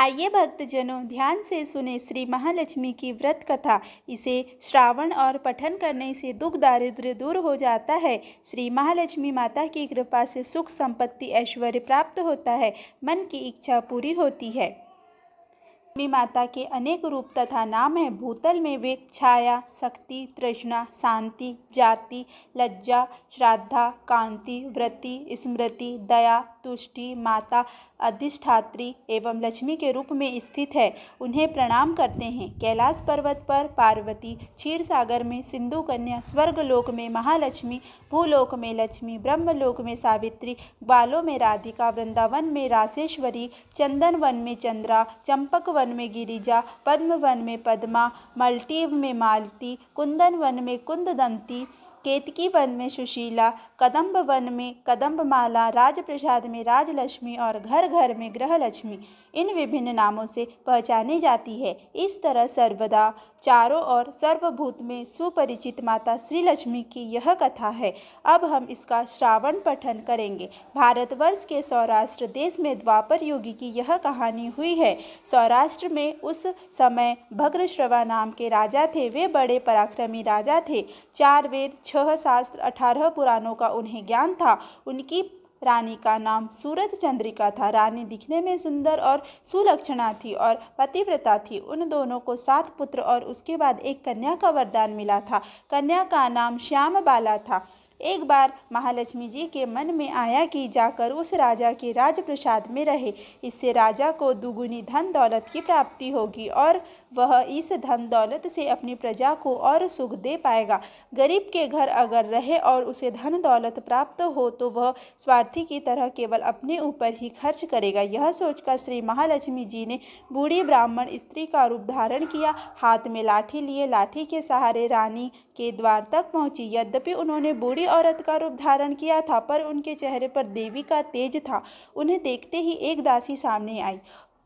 आइए भक्तजनों, ध्यान से सुने श्री महालक्ष्मी की व्रत कथा। इसे श्रावण और पठन करने से दुख दारिद्र्य दूर हो जाता है। श्री महालक्ष्मी माता की कृपा से सुख संपत्ति ऐश्वर्य प्राप्त होता है, मन की इच्छा पूरी होती है। लक्ष्मी माता के अनेक रूप तथा नाम हैं। भूतल में वे छाया, शक्ति, तृष्णा, शांति, जाति, लज्जा, श्रद्धा, कांति, वृत्ति, स्मृति, दया, तुष्टि, माता, अधिष्ठात्री एवं लक्ष्मी के रूप में स्थित है। उन्हें प्रणाम करते हैं। कैलाश पर्वत पर पार्वती, क्षीर सागर में सिंधु कन्या, स्वर्गलोक में महालक्ष्मी, भूलोक में लक्ष्मी, ब्रह्मलोक में सावित्री, ग्वालों में राधिका, वृंदावन में रासेश्वरी, चंदन वन में चंद्रा, चंपक वन में गिरिजा, पद्म वन में पद्मा, मल्टी में मालती, कुंदन वन में कुंददंती, केतकी वन में सुशीला, कदम्ब वन में कदम्बमाला, राजप्रसाद में राजलक्ष्मी और घर घर में गृहलक्ष्मी इन विभिन्न नामों से पहचानी जाती है। इस तरह सर्वदा चारों ओर सर्वभूत में सुपरिचित माता श्री लक्ष्मी की यह कथा है। अब हम इसका श्रावण पठन करेंगे। भारतवर्ष के सौराष्ट्र देश में द्वापर युग की यह कहानी हुई है। सौराष्ट्र में उस समय भद्रश्रवा नाम के राजा थे। वे बड़े पराक्रमी राजा थे। 4 वेद, 6 शास्त्र, 18 पुराणों का उन्हें ज्ञान था। उनकी रानी का नाम सूरत चंद्रिका था। रानी दिखने में सुंदर और सुलक्षणा थी और पतिव्रता थी। उन दोनों को 7 पुत्र और उसके बाद एक कन्या का वरदान मिला था। कन्या का नाम श्याम बाला था। एक बार महालक्ष्मी जी के मन में आया कि जाकर उस राजा के राजप्रसाद में रहे। इससे राजा को दुगुनी धन दौलत की प्राप्ति होगी और वह इस धन दौलत से अपनी प्रजा को और सुख दे पाएगा। गरीब के घर अगर रहे और उसे धन दौलत प्राप्त हो तो वह स्वार्थी की तरह केवल अपने ऊपर ही खर्च करेगा। यह सोचकर श्री महालक्ष्मी जी ने बूढ़ी ब्राह्मण स्त्री का रूप धारण किया। हाथ में लाठी लिए लाठी के सहारे रानी के द्वार तक पहुंची। यद्यपि उन्होंने बूढ़ी औरत का रूप धारण किया था, पर उनके चेहरे पर देवी का तेज था। उन्हें देखते ही एक दासी सामने आई।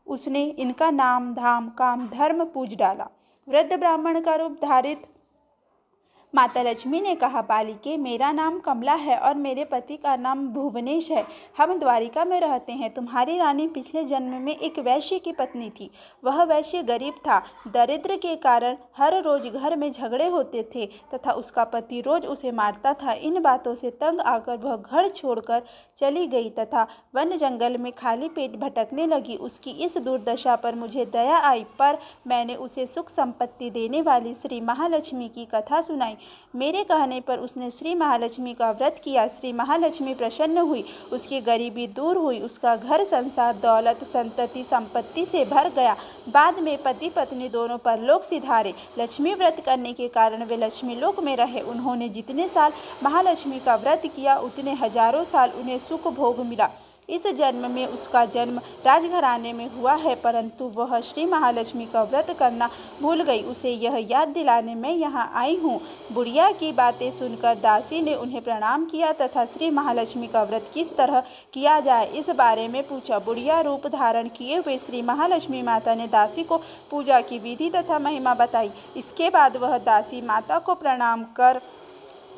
उसने इनका नाम धाम काम धर्म पूज डाला। वृद्ध ब्राह्मण का रूप धारित माता लक्ष्मी ने कहा, बालिके, मेरा नाम कमला है और मेरे पति का नाम भुवनेश है। हम द्वारिका में रहते हैं। तुम्हारी रानी पिछले जन्म में एक वैश्य की पत्नी थी। वह वैश्य गरीब था। दरिद्र के कारण हर रोज घर में झगड़े होते थे तथा उसका पति रोज उसे मारता था। इन बातों से तंग आकर वह घर छोड़कर चली गई तथा वन जंगल में खाली पेट भटकने लगी। उसकी इस दुर्दशा पर मुझे दया आई, पर मैंने उसे सुख संपत्ति देने वाली श्री महालक्ष्मी की कथा सुनाई। मेरे कहने पर उसने श्री महालक्ष्मी का व्रत किया। श्री महालक्ष्मी प्रसन्न हुई। उसकी गरीबी दूर हुई। उसका घर संसार दौलत संतति संपत्ति से भर गया। बाद में पति पत्नी दोनों परलोक सिधारे। लक्ष्मी व्रत करने के कारण वे लक्ष्मी लोक में रहे। उन्होंने जितने साल महालक्ष्मी का व्रत किया उतने हजारों साल उन्हें सुख भोग मिला। इस जन्म में उसका जन्म राजघराने में हुआ है, परंतु वह श्री महालक्ष्मी का व्रत करना भूल गई। उसे यह याद दिलाने मैं यहाँ आई हूँ। बुढ़िया की बातें सुनकर दासी ने उन्हें प्रणाम किया तथा श्री महालक्ष्मी का व्रत किस तरह किया जाए इस बारे में पूछा। बुढ़िया रूप धारण किए हुए श्री महालक्ष्मी माता ने दासी को पूजा की विधि तथा महिमा बताई। इसके बाद वह दासी माता को प्रणाम कर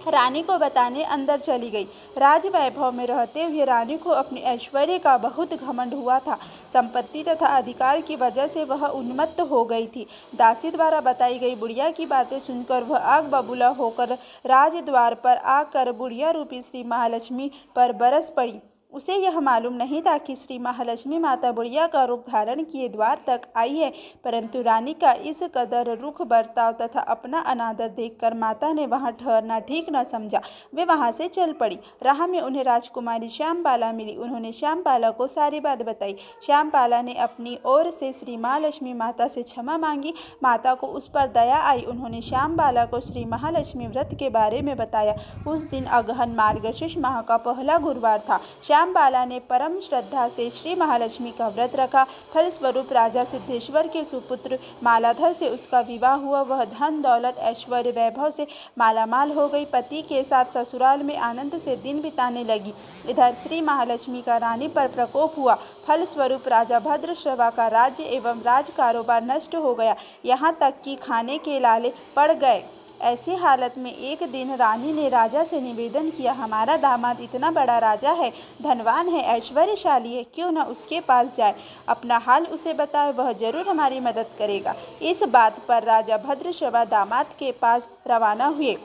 रानी को बताने अंदर चली गई। राजवैभव में रहते हुए रानी को अपने ऐश्वर्य का बहुत घमंड हुआ था। संपत्ति तथा अधिकार की वजह से वह उन्मत्त हो गई थी। दासी द्वारा बताई गई बुढ़िया की बातें सुनकर वह आग बबूला होकर राजद्वार पर आकर बुढ़िया रूपी श्री महालक्ष्मी पर बरस पड़ी। उसे यह मालूम नहीं था कि श्री महालक्ष्मी माता बुढ़िया का रूप धारण किए द्वार तक आई है, परंतु रानी का इस कदर रुख बर्ताव तथा अपना अनादर देखकर माता ने वहां ठहरना ठीक न समझा। वे वहां से चल पड़ी। राह में उन्हें राजकुमारी श्यामबाला मिली। उन्होंने श्यामबाला को सारी बात बताई। श्यामबाला ने अपनी ओर से श्री महालक्ष्मी माता से क्षमा मांगी। माता को उस पर दया आई। उन्होंने श्यामबाला को श्री महालक्ष्मी व्रत के बारे में बताया। उस दिन अगहन मार्गशीर्ष माह का पहला गुरुवार था। श्यामबाला ने परम श्रद्धा से श्री महालक्ष्मी का व्रत रखा। फलस्वरूप राजा सिद्धेश्वर के सुपुत्र मालाधर से उसका विवाह हुआ। वह धन दौलत ऐश्वर्य वैभव से मालामाल हो गई। पति के साथ ससुराल में आनंद से दिन बिताने लगी। इधर श्री महालक्ष्मी का रानी पर प्रकोप हुआ। फलस्वरूप राजा भद्रश्रवा का राज्य एवं राज कारोबार नष्ट हो गया। यहाँ तक कि खाने के लाले पड़ गए। ऐसी हालत में एक दिन रानी ने राजा से निवेदन किया, हमारा दामाद इतना बड़ा राजा है, धनवान है, ऐश्वर्यशाली है, क्यों न उसके पास जाए, अपना हाल उसे बताए, वह जरूर हमारी मदद करेगा। इस बात पर राजा भद्रश्रवा दामाद के पास रवाना हुए।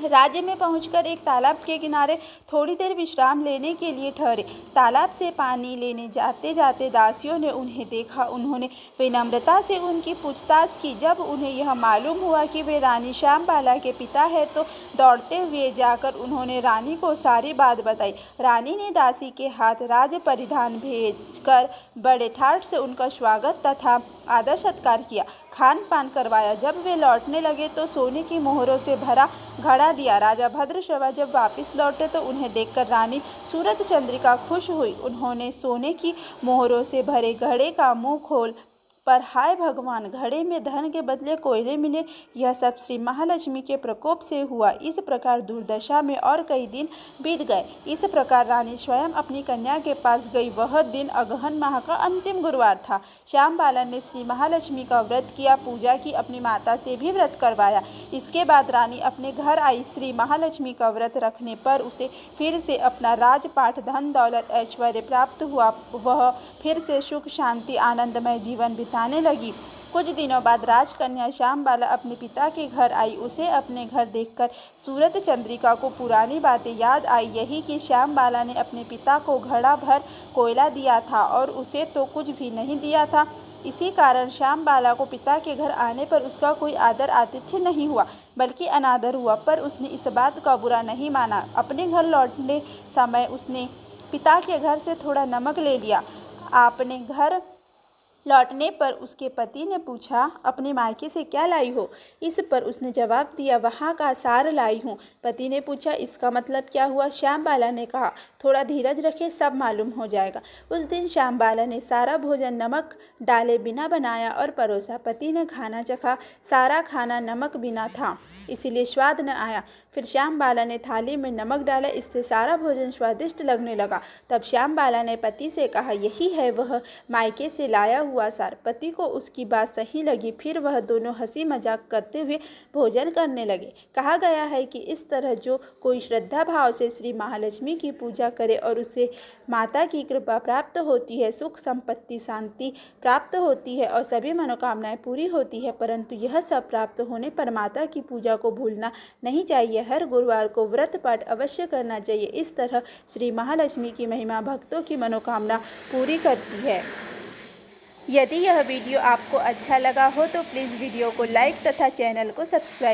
राज्य में पहुंचकर एक तालाब के किनारे थोड़ी देर विश्राम लेने के लिए ठहरे। तालाब से पानी लेने जाते जाते दासियों ने उन्हें देखा। उन्होंने विनम्रता से उनकी पूछताछ की। जब उन्हें यह मालूम हुआ कि वे रानी श्यामबाला के पिता हैं तो दौड़ते हुए जाकर उन्होंने रानी को सारी बात बताई। रानी ने दासी के हाथ राज परिधान भेजकर बड़े ठाठ से उनका स्वागत तथा आदर सत्कार किया, खान पान करवाया। जब वे लौटने लगे तो सोने की मोहरों से भरा घड़ा दिया। राजा भद्रश्रवा जब वापस लौटे तो उन्हें देखकर रानी सूरत चंद्रिका खुश हुई। उन्होंने सोने की मोहरों से भरे घड़े का मुंह खोल पर हाय भगवान, घड़े में धन के बदले कोयले मिले। यह सब श्री महालक्ष्मी के प्रकोप से हुआ। इस प्रकार दुर्दशा में और कई दिन बीत गए। इस प्रकार रानी स्वयं अपनी कन्या के पास गई। वह दिन अगहन माह का अंतिम गुरुवार था। श्यामबाला ने श्री महालक्ष्मी का व्रत किया, पूजा की, अपनी माता से भी व्रत करवाया। इसके बाद रानी अपने घर आई। श्री महालक्ष्मी का व्रत रखने पर उसे फिर से अपना राजपाट, धन दौलत, ऐश्वर्य प्राप्त हुआ। वह फिर से सुख, शांति, आनंदमय जीवन बिताने लगी। कुछ दिनों बाद राजकन्या श्यामबाला अपने पिता के घर आई। उसे अपने घर देखकर सूरत चंद्रिका को पुरानी बातें याद आई। यही कि श्यामबाला ने अपने पिता को घड़ा भर कोयला दिया था और उसे तो कुछ भी नहीं दिया था। इसी कारण श्यामबाला को पिता के घर आने पर उसका कोई आदर आतिथ्य नहीं हुआ, बल्कि अनादर हुआ। पर उसने इस बात का बुरा नहीं माना। अपने घर लौटने समय उसने पिता के घर से थोड़ा नमक ले लिया। अपने घर लौटने पर उसके पति ने पूछा, अपने मायके से क्या लाई हो? इस पर उसने जवाब दिया, वहाँ का सार लाई हूँ। पति ने पूछा, इसका मतलब क्या हुआ? श्यामबाला ने कहा, थोड़ा धीरज रखे, सब मालूम हो जाएगा। उस दिन श्यामबाला ने सारा भोजन नमक डाले बिना बनाया और परोसा। पति ने खाना चखा। सारा खाना नमक बिना था, इसीलिए स्वाद न आया। फिर श्यामबाला ने थाली में नमक डाला, इससे सारा भोजन स्वादिष्ट लगने लगा। तब श्यामबाला ने पति से कहा, यही है वह मायके से लाया हुआ सार। पति को उसकी बात सही लगी। फिर वह दोनों हंसी मजाक करते हुए भोजन करने लगे। कहा गया है कि इस तरह जो कोई श्रद्धा भाव से श्री महालक्ष्मी की पूजा करे और उसे माता की कृपा प्राप्त होती है, सुख, संपत्ति, शांति प्राप्त होती है और सभी मनोकामनाएं पूरी होती है। परंतु यह सब प्राप्त होने पर माता की पूजा को भूलना नहीं चाहिए। हर गुरुवार को व्रत पाठ अवश्य करना चाहिए। इस तरह श्री महालक्ष्मी की महिमा भक्तों की मनोकामना पूरी करती है। यदि यह वीडियो आपको अच्छा लगा हो तो प्लीज़ वीडियो को लाइक तथा चैनल को सब्सक्राइब